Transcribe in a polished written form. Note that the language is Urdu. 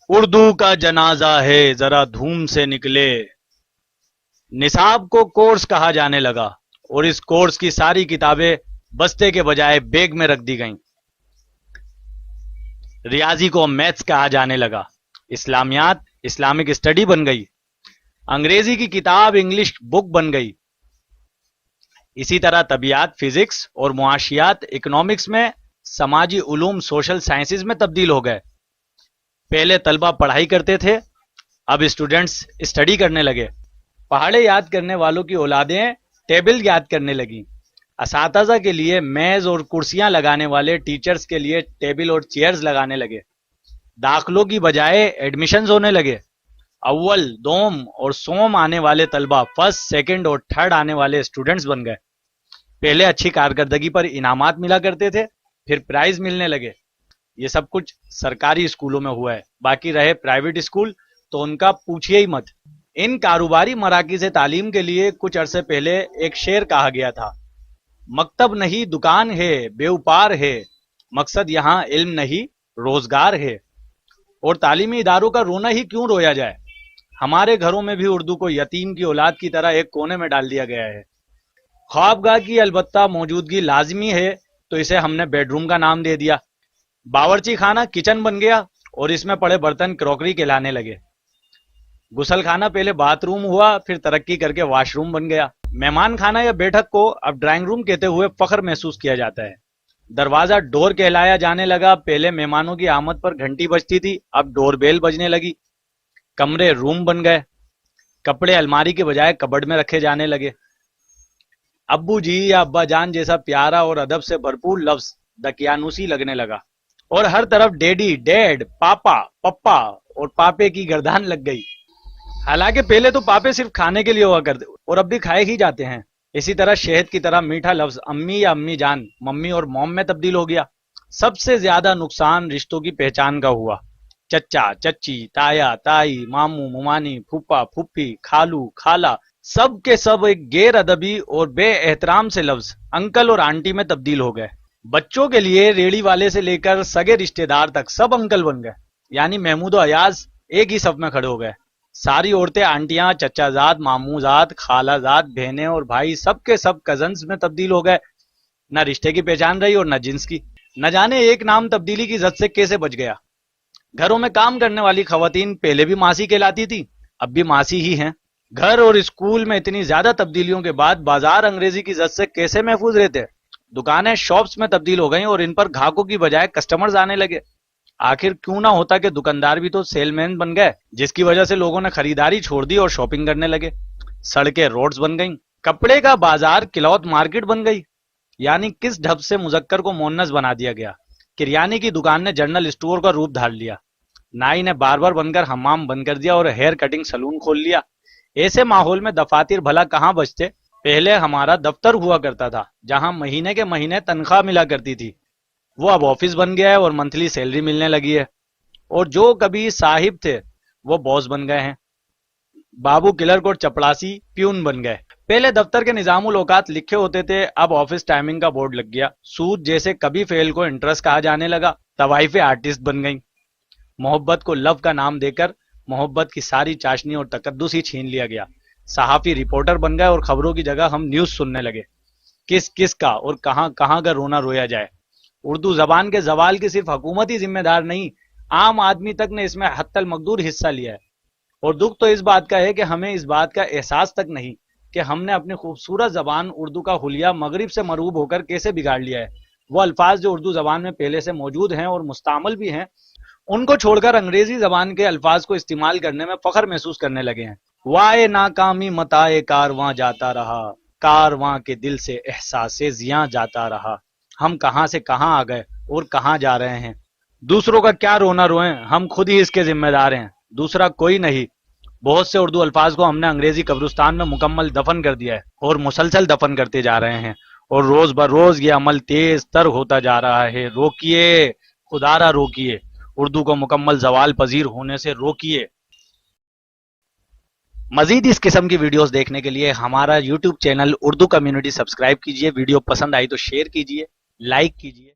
اردو کا جنازہ ہے ذرا دھوم سے نکلے. نصاب کو کورس کہا جانے لگا اور اس کورس کی ساری کتابیں بستے کے بجائے بیگ میں رکھ دی گئیں. ریاضی کو میتھس کہا جانے لگا. اسلامیات اسلامک اسٹڈی بن گئی. انگریزی کی کتاب انگلش بک بن گئی. اسی طرح طبیعیات فزکس اور معاشیات اکنامکس میں، سماجی علوم سوشل سائنسز میں تبدیل ہو گئے. پہلے طلبہ پڑھائی کرتے تھے، اب اسٹوڈنٹس اسٹڈی کرنے لگے. پہاڑے یاد کرنے والوں کی اولادیں ٹیبل یاد کرنے لگیں. اساتذہ کے لیے میز اور کرسیاں لگانے والے ٹیچرز کے لیے ٹیبل اور چیئرز لگانے لگے. داخلوں کی بجائے ایڈمیشنز ہونے لگے. اول، دوم اور سوم آنے والے طلبہ فرسٹ، سیکنڈ اور تھرڈ آنے والے اسٹوڈنٹس بن گئے. پہلے اچھی کارکردگی پر انعامات ملا کرتے تھے، پھر پرائز ملنے لگے. یہ سب کچھ سرکاری اسکولوں میں ہوا ہے. باقی رہے پرائیویٹ اسکول تو ان کا پوچھئے ہی مت. ان کاروباری مراکز تعلیم کے لیے کچھ عرصے پہلے ایک شعر کہا گیا تھا: مکتب نہیں دکان ہے، بے اوپار ہے، مقصد یہاں علم نہیں روزگار ہے. اور تعلیمی اداروں کا رونا ہی کیوں رویا جائے؟ ہمارے گھروں میں بھی اردو کو یتیم کی اولاد کی طرح ایک کونے میں ڈال دیا گیا ہے. خوابگاہ کی البتہ موجودگی لازمی ہے تو اسے ہم نے بیڈ روم کا نام دے دیا. باورچی خانہ کچن بن گیا اور اس میں پڑے برتن کروکری کہلانے لگے. غسل خانہ پہلے باتھ روم ہوا، پھر ترقی کر کے واش روم بن گیا. مہمان خانہ یا بیٹھک کو اب ڈرائنگ روم کہتے ہوئے فخر محسوس کیا جاتا ہے. دروازہ ڈور کہلایا جانے لگا. پہلے مہمانوں کی آمد پر گھنٹی بجتی تھی، اب ڈور بیل بجنے لگی. کمرے روم بن گئے. کپڑے الماری کے بجائے کبڈ میں رکھے جانے لگے. ابو جی یا ابا جان جیسا پیارا اور ادب سے بھرپور لفظ دقیانوسی لگنے لگا. اور ہر طرف ڈیڈی، ڈیڈ، پاپا، پپا اور پاپے کی گردان لگ گئی. حالانکہ پہلے تو پاپے صرف کھانے کے لیے ہوا کرتے اور اب بھی کھائے ہی جاتے ہیں. اسی طرح شہد کی طرح میٹھا لفظ امی یا امی جان ممی اور موم میں تبدیل ہو گیا. سب سے زیادہ نقصان رشتوں کی پہچان کا ہوا. چچا، چچی، تایا، تائی، ماموں، ممانی، پھوپھا، پھوپھی، خالو، خالہ، سب کے سب ایک غیر ادبی اور بے احترام سے لفظ انکل اور آنٹی میں تبدیل ہو گئے. بچوں کے لیے ریڑھی والے سے لے کر سگے رشتہ دار تک سب انکل بن گئے. یعنی محمود و ایاز ایک ہی صف میں کھڑے ہو گئے. ساری عورتیں آنٹیاں، چچا زاد، ماموں زاد، خالہ زاد، بہنیں اور بھائی سب کے سب کزنز میں تبدیل ہو گئے. نہ رشتے کی پہچان رہی اور نہ جنس کی. نہ جانے ایک نام تبدیلی کی زد سے کیسے بچ گیا. گھروں میں کام کرنے والی خواتین پہلے بھی ماسی کہلاتی تھی، اب بھی ماسی ہی ہیں. گھر اور اسکول میں اتنی زیادہ تبدیلیوں کے بعد بازار انگریزی کی زد سے کیسے محفوظ رہتے؟ دکانیں شاپس میں تبدیل ہو گئیں اور ان پر گاہکوں کی بجائے کسٹمرز آنے لگے. آخر کیوں نہ ہوتا کہ دکاندار بھی تو سیل مین بن گئے، جس کی وجہ سے لوگوں نے خریداری چھوڑ دی اور شاپنگ کرنے لگے. سڑکیں روڈز بن گئیں. کپڑے کا بازار کلوتھ مارکیٹ بن گئی. یعنی کس ڈھب سے مذکر کو مونس بنا دیا گیا. کریانے کی دکان نے جنرل اسٹور کا روپ دھار لیا. نائی نے باربر بن کر حمام بند کر دیا اور ہیئر کٹنگ سلون کھول لیا. ایسے ماحول میں دفاتر بھلا کہاں بچتے؟ پہلے ہمارا دفتر ہوا کرتا تھا جہاں مہینے کے مہینے تنخواہ ملا کرتی تھی، وہ اب آفس بن گیا ہے اور منتھلی سیلری ملنے لگی ہے. اور جو کبھی صاحب تھے وہ باس بن گئے ہیں. بابو کلرک اور چپڑاسی پیون بن گئے. پہلے دفتر کے نظام الاوقات لکھے ہوتے تھے، اب آفس ٹائمنگ کا بورڈ لگ گیا. سود جیسے کبھی فعل کو انٹرسٹ کہا جانے لگا. طوائفیں آرٹسٹ بن گئیں. محبت کو لو کا نام دے کر محبت کی ساری چاشنی اور تقدس ہی چھین لیا گیا. صحافی رپورٹر بن گئے اور خبروں کی جگہ ہم نیوز سننے لگے. کس کس کا اور کہاں کہاں کا رونا رویا جائے. اردو زبان کے زوال کی صرف حکومت ہی ذمہ دار نہیں، عام آدمی تک نے اس میں حتی المقدور حصہ لیا ہے. اور دکھ تو اس بات کا ہے کہ ہمیں اس بات کا احساس تک نہیں کہ ہم نے اپنی خوبصورت زبان اردو کا حلیہ مغرب سے مرعوب ہو کر کیسے بگاڑ لیا ہے. وہ الفاظ جو اردو زبان میں پہلے سے موجود ہیں اور مستعمل بھی ہیں، ان کو چھوڑ کر انگریزی زبان کے الفاظ کو استعمال کرنے میں فخر محسوس کرنے لگے ہیں. وائے ناکامی متائے کارواں جاتا رہا، کارواں کے دل سے احساس زیاں جاتا رہا. ہم کہاں سے کہاں آ گئے اور کہاں جا رہے ہیں. دوسروں کا کیا رونا روئیں، ہم خود ہی اس کے ذمہ دار ہیں، دوسرا کوئی نہیں. بہت سے اردو الفاظ کو ہم نے انگریزی قبرستان میں مکمل دفن کر دیا ہے اور مسلسل دفن کرتے جا رہے ہیں. اور روز بروز یہ عمل تیز تر ہوتا جا رہا ہے. روکیے، خدا را روکیے، اردو کو مکمل زوال پذیر ہونے سے روکیے. مزید اس قسم کی ویڈیوز دیکھنے کے لیے ہمارا YouTube channel Urdu community subscribe کیجئے. ویڈیو پسند آئی تو شیئر کیجئے، لائک کیجئے.